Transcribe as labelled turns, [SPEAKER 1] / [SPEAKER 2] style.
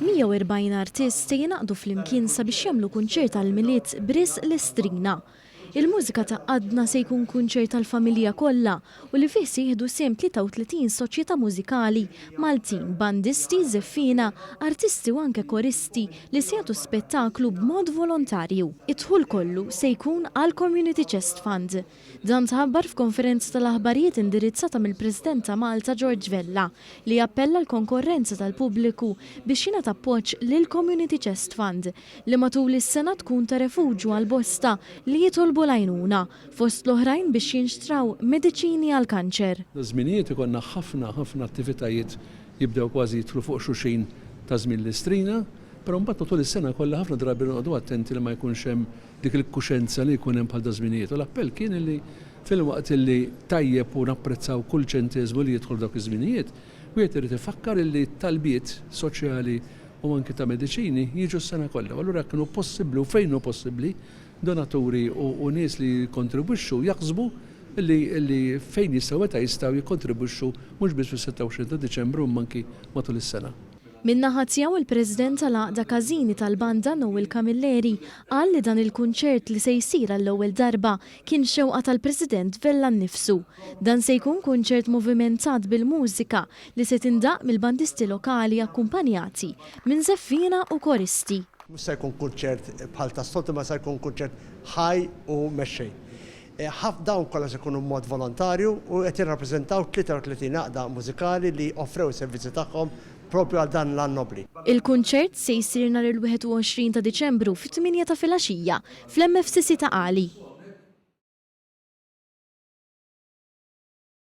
[SPEAKER 1] 140 artist jinaqdu fl-imkien sabiex jagħmlu kunċert għall-miliet Bris Lestrina. Il-mużika ta' għadna se jkun kunċert tal-familja kollha u li fih se jieħdu sehem 33 soċjetà mużikali, Maltin, bandisti, żeffina, artisti u anke koristi li se jagħtu spettaklu b'mod volontarju. Id-dħul kollu se jkun għal Community Chest Fund. Dan tħabbar f'konferenza tal-aħbarijiet indirizzata mill-President ta' Malta George Vella li appella l-konkorrenza tal-pubbliku biex jingħata appoġġ lil Community Chest Fund li matul is-sena tkun ta' refuġju għal bosta li jitolbu l-għajnuna fost l-oħrajn biex jinxtraw mediċini għal kanċer.
[SPEAKER 2] Żminijiet ikonna ħafna attivitajiet jibdew kważi jidħlu fuq xulxin ta' żmien Lestrina, però mbagħad matul is-sena kollha ħafna drabi noqogħdu attenti li ma jkunx hemm dik il-kuxenza li jkun hemm bħal da' żminijiet. U l-appell kien li fil-waqt li tajjeb u napprezzaw kull ċenteżmu li jidħol dawk iż-żminijiet, wieħed irid ifakkar li talbiet soċjali u anke ta' mediċini jiġu s-sena kollha. Allura kienu possibbli u fejn hu possibbli donaturi u nies li kontribwixxu jaħsbu li fejn jistgħu meta jistgħu jikkontribwixxu mhux biss fis-26 ta' Diċembru manki matul is-sena.
[SPEAKER 1] Min-naħa tiegħu il-President tal-Għaqda Każini tal-Banda Noel Camilleri qal li dan il-kunċert li se jsir għall-ewwel darba kien xewqa tal-President Vella nnifsu. Dan se jkun kunċert movimentat bil-mużika li se tindaq mill-bandisti lokali akkumpanjati minn żeffina u koristi.
[SPEAKER 3] Mhux se jkun kunċert bħal tas-soltu ma se jkun kunċert ħaj u mexxej. Dawn kollha se jkunu mod volontarju u qed jirrappreżentaw 33 għaqda mużikali li offrew is-servizzi tagħhom propju għal dan l-għan nobli.
[SPEAKER 1] Il-kunċert se jsir nhar il-21 ta' Diċembru fit-8 ta' filgħaxija fl-MFCC ta' Qali.